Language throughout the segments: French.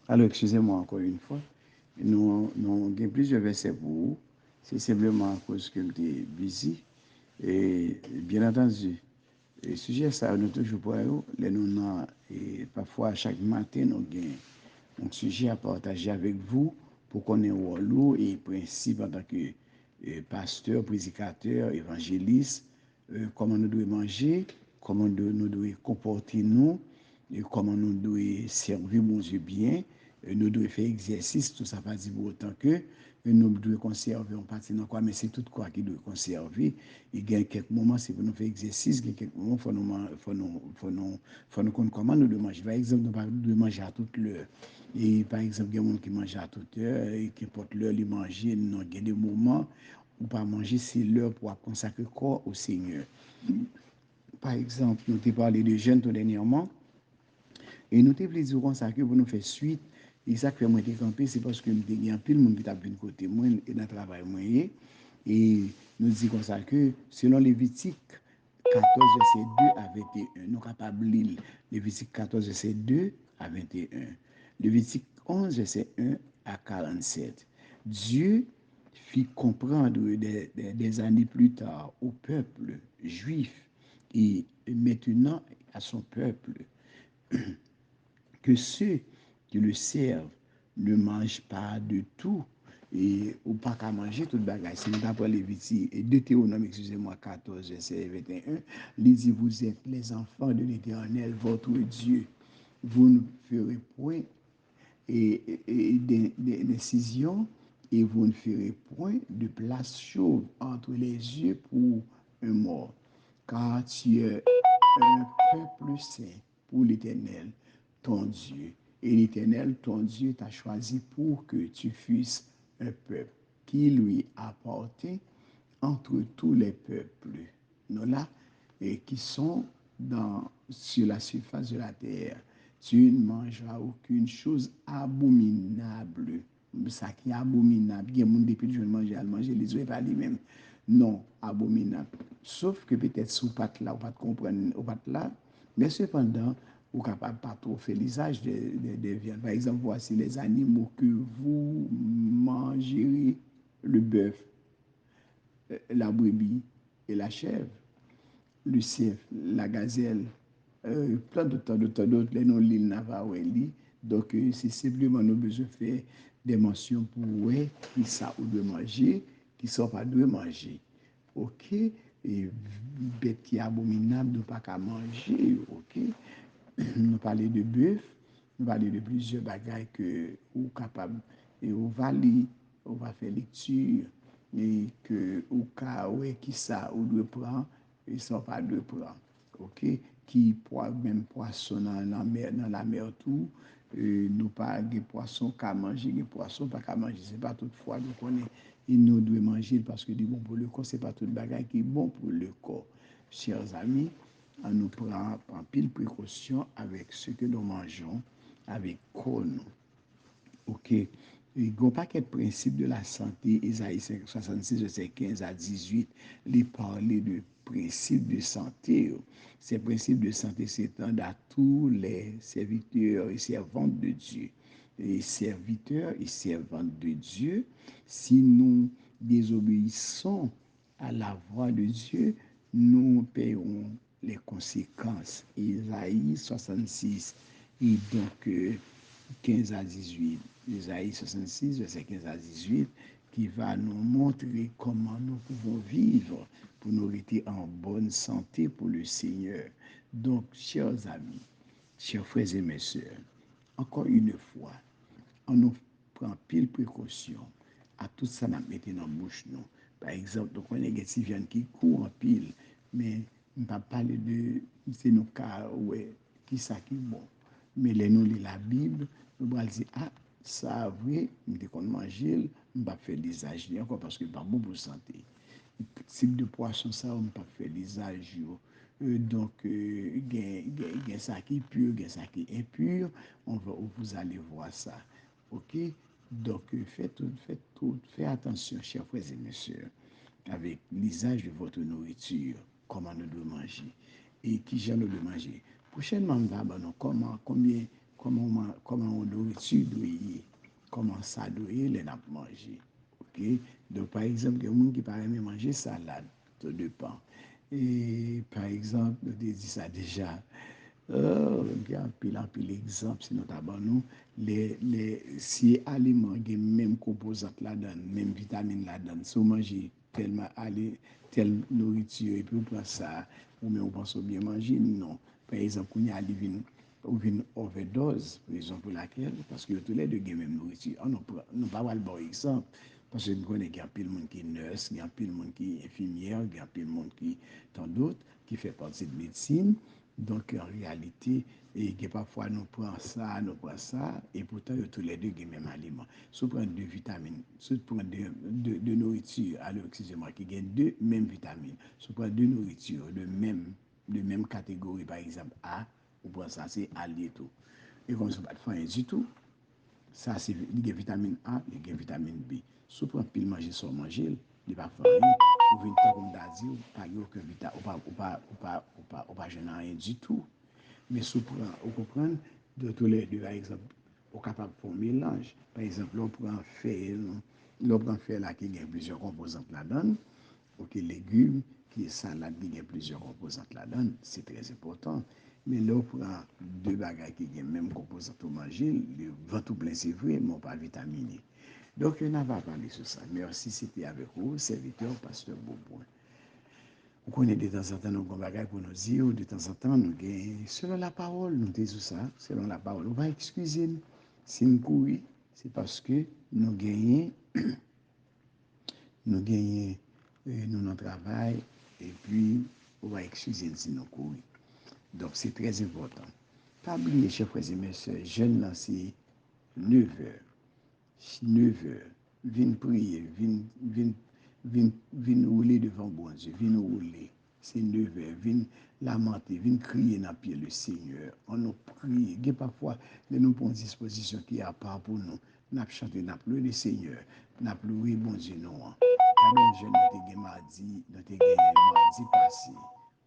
Alors, excusez-moi encore une fois. Nous avons plusieurs versets pour vous. C'est simplement à cause que j'étais busy. Et bien entendu, le sujet, ça, nous toujours pour vous. Et parfois, chaque matin, nous avons un sujet à partager avec vous pour qu'on ait un et principe en tant que pasteur, prédicateur, évangéliste, comment nous devons manger, comment nous devons comporter nous, et comment nous devons servir mon Dieu bien, nous devons faire exercice, tout ça pas dit pour autant que nous devons conserver en partie dans quoi, mais c'est tout quoi qui doit conserver. Il y a quelques moments, c'est pour nous faire exercice, il y a quelques moments, faut nous connaître comment nous devons manger. Par exemple, nous devons manger à toute l'heure. Et par exemple, il y a des gens qui mangent à toute heure, et qui portent l'heure, ils mangent, non, il y a des moments où pas manger, c'est l'heure pour consacrer le corps au Seigneur. Par exemple, nous avons parlé de jeûne tout dernièrement, et nous avons dit comme ça que pour nous faire suite, et ça que moi campé, c'est parce que nous avons un pile monde qui t'a vu côté moi et dans le travail moi. Et nous disons comme ça que selon Lévitique 14, verset 2 à 21, nous sommes capables de lire Lévitique 14, verset 2 à 21. Lévitique 11, verset 1 à 47. Dieu fit comprendre des années plus tard au peuple juif et maintenant à son peuple que ceux qui le servent ne mangent pas de tout et ou pas qu'à manger toute bagage. C'est d'après Lévitique et Deutéronome, excusez-moi, 14, verset 21, il dit, vous êtes les enfants de l'Éternel, votre Dieu. Vous ne ferez point d'incision et vous ne ferez point de place chauve entre les yeux pour un mort. Car tu es un peuple saint pour l'Éternel, ton Dieu. Et l'Éternel, ton Dieu, t'a choisi pour que tu fusses un peuple qui lui appartient entre tous les peuples. Nous là, et qui sont sur la surface de la terre. Tu ne mangeras aucune chose abominable. Ça qui est abominable. Il y a des gens depuis que je mange, à manger, les autres pas lui-même. Non, abominable. Sauf que peut-être sous patte là, ou pas comprendre, ou pas là, mais cependant, vous n'êtes capable pas trop faire l'usage de viande. Par exemple, voici les animaux que vous mangerez, le bœuf, la brebis et la chèvre, le cerf, la gazelle, plein d'autres, les noms l'île Navaoueli. Donc, c'est simplement nous besoin de faire des mentions pour ouais, qui ça ou de manger, qui ne sont pas de manger. OK? Et bête qui est abominable, de pas qu'à manger. OK? Nous parlons de bœuf, nous parlons de plusieurs bagages que vous capable et vous va lire, vous va faire lecture et que au cas où qui ça ou de prendre et sont pas de prendre. OK, qui même poisson dans la mer tout nous pas des poissons qu'à manger, des poissons pas qu'à manger, c'est pas toutefois nous connaît il nous doit manger parce que du bon pour le corps, c'est pas tout bagage qui est bon pour le corps. Chers amis, on nous prend en pile précaution avec ce que nous mangeons, avec quoi nous. OK. Il y a un paquet de principes de la santé, Isaïe 66, verset 15 à 18, il parlait de principes de santé. Ces principes de santé s'étendent à tous les serviteurs et servantes de Dieu. Les serviteurs et servantes de Dieu, si nous désobéissons à la voix de Dieu, nous paierons les conséquences. Isaïe 66 et donc 15 à 18. Isaïe 66, verset 15 à 18, qui va nous montrer comment nous pouvons vivre pour nous rester en bonne santé pour le Seigneur. Donc, chers amis, chers frères et mes sœurs, encore une fois, on nous prend pile précaution à tout ça nous mettons dans la bouche. Nous. Par exemple, donc on a des petits viandes qui courent en pile, mais on ne va pas parler de c'est nos cas, ouais, qui ça qui est bon. Mais les nous lit la Bible, nous allons dire, ah, ça, vrai, nous devons manger, nous ne pas faire l'usage encore parce que ce n'est pas bon pour la santé. Le type de poisson, ça, on ne pas faire l'usage. Donc, il y a ça qui est pur, il y a ça qui est impur, vous allez voir ça. OK? Donc, faites attention, chers frères et messieurs, avec l'usage de votre nourriture, comment nous devons manger et qui j'en nous devons manger. Prochainement, nous allons comment, comment on nourriture doit y, comment ça doit y, les n'a manger. OK? Donc, par exemple, il y a des gens qui parlent de manger salade, tout dépend. Et par exemple, je dit ça déjà. Il y a un pile exemple, si nous avons si aliments ont même composante là-dedans, même vitamine là-dedans, si vous mangez telle nourriture et puis vous prenez ça, ou bien vous pensez bien manger, non. Par exemple, quand il y a une overdose, raison pour laquelle, parce que tous les deux ont même nourriture. On n'a pas le bon exemple. Parce que nous connaissons qu'il y a plein de monde qui est nurse, il y a plein de monde qui est infirmière, il y a plein de monde qui, tant d'autres, qui fait partie de médecine. Donc, en réalité, et que parfois nous prenons ça, et pourtant, tous les deux ont le même aliment. Si vous prenez deux vitamines, si vous prenez deux nourritures, alors, excusez-moi, qui ont deux mêmes vitamines, si vous prenez deux nourritures de même catégorie, par exemple A, vous prenez ça, c'est A tout. Et comme ça, pas de faim du tout, ça, c'est la vitamine A, la vitamine B. Si vous prenez pile manger sans manger, il n'y a pas de faim, vous venez comme d'Asie, pas aucun vitamine, ou pas gêner rien du tout. Mais si vous comprenez, de tous les deux, par exemple, vous êtes capable de faire un mélange. Par exemple, l'on prend fait là qui a plusieurs composantes là-dedans, ou qui légumes, qui est salade qui a plusieurs composantes là-dedans, c'est très important. Mais là, on prend deux bagages qui ont même composantes au manger, le ventre plein, c'est vrai, mais pas vitaminé. Donc, on n'a pas parlé sur ça. Merci, c'était avec vous, serviteur, pasteur Beauboin. On connaît de temps en temps nos bagages pour nous dire, de temps en temps, nous gagnons, selon la parole, nous disons ça, selon la parole. On va excuser nous. Si nous courons, c'est parce que nous gagnons, nous notre travail, et puis on va excuser si nous courons. Donc c'est très important. Pas oublier, chers frères et mes soeurs, jeunes là, c'est 9 heures. 9 heures. Viens prier, viens rouler devant bon Dieu, viens rouler. C'est 9 heures. Viens lamenter, viens crier dans le pied le Seigneur. On nous prie. Il y a parfois, nous prenons disposition qui est à part pour nous. Nous chanté, nous pleuré le Seigneur. Nous pleuré bon Dieu, non. Quand nous jeunes, nous mardi passé.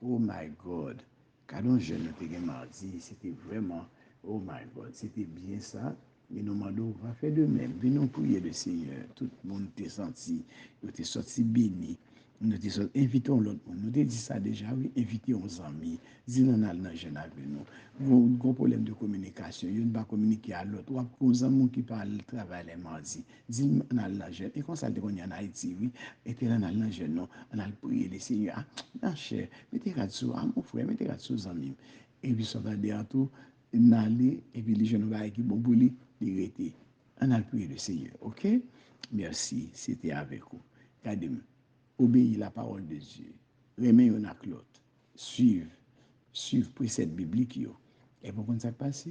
Oh my God. Quand nous jeunes, nous mardi, c'était vraiment, oh my God, c'était bien ça. Et nous demandons, on va faire de même. Venons prier le Seigneur. Tout le monde t'est senti, nous t'es sorti béni. Nous t'es sorti, invitons l'autre monde. Nous t'ai dit ça déjà, oui, invitons nos amis. Dis-nous dans le jeune avec nous. Vous avez un problème de communication. Vous ne pas communiquer à l'autre. Ou à nos amis qui parlent travail les mardis. Dis-nous dans le jeune. Et quand ça dit qu'on y en Haïti, oui, et t'es dans le jeune, non, on a prié le Seigneur. Ah, non, cher, mettez là-dessous, mon frère, mettez là-dessous, amis. Et puis, ça va dire tout, n'aller, et puis les jeunes vont qui bon pour lui, il était. On a prié le Seigneur, ok? Merci, c'était avec vous. Regardez-moi, obéir la parole de Dieu, remettre une à l'autre, suivre préceptes bibliques. Et pour qu'on ça passe,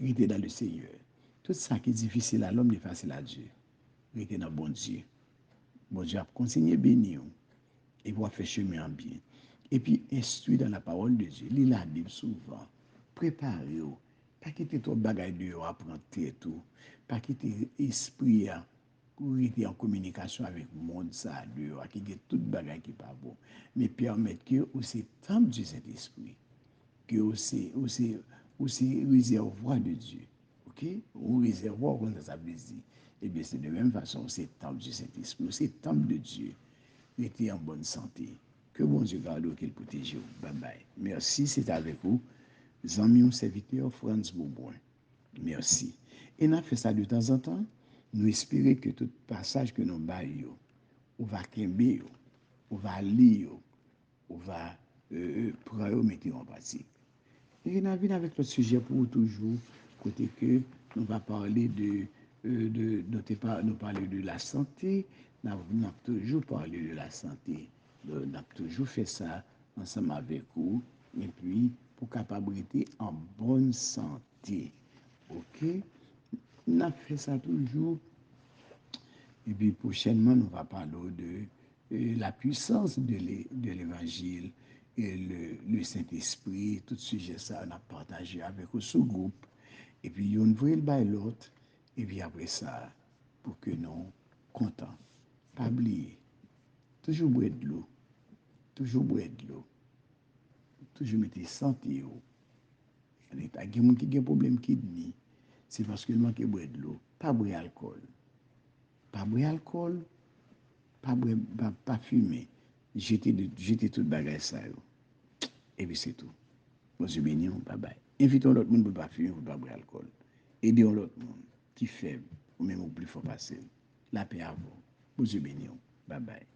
rester dans le Seigneur. Tout ça qui est difficile à l'homme est facile à Dieu. Rester dans bon Dieu. Bon Dieu a continué à bénir et pour faire chemin en bien. Et puis, instruire dans la parole de Dieu. Lire la Bible souvent. Préparez-vous. Pas quitter ton bagage de apprendre tout. Pas quitter l'esprit pour être en communication avec le monde, ça, dehors, qui a tout bagage qui n'est pas bon. Mais permettre que c'est temple du Saint-Esprit, que c'est réservoir de Dieu. OK? Ou réservoir, comme ça veut dire. Eh bien, c'est de même façon, c'est temple du Saint-Esprit, c'est temple de Dieu. Restez en bonne santé. Que bon Dieu garde qu'il protège vous. Bye bye. Merci, c'est avec vous. Amis, serviteur Franz Beauboin. Merci. Et nous fait ça de temps en temps. Nous espérons que tout passage que nous baillons, on va kembe, on va lire, on va prendre mettre en pratique. Et nous venons avec le sujet pour toujours, côté que nous va parler nous parler de la santé, nous avons toujours parlé de la santé. Nous avons toujours fait ça ensemble avec vous, et puis pour capabilité en bonne santé. OK? Nous avons fait ça toujours. Et puis prochainement, nous allons parler de la puissance de l'évangile et le Saint-Esprit, tout sujet ça, on a partagé avec le sous-groupe. Et puis, on voit le bail l'autre. Et puis après ça, pour que nous contents. Pas oublier, toujours boire de l'eau, toujours boire de l'eau, toujours mettre santé en état. Il y a des gens qui ont un problème kidney. C'est parce que nous manquons de boire de l'eau. Pas boire alcool. Pas boire alcool. Pas boire, pas fumer. Jeter tout le bagage ça. Et puis c'est tout. Monsieur Bénion, bye bye. Invitons l'autre monde pour ne pas fumer, pour ne pas boire alcool. Aidons l'autre monde qui est faible ou même au plus fort passer. La paix à vous. Monsieur Bénion, bye bye.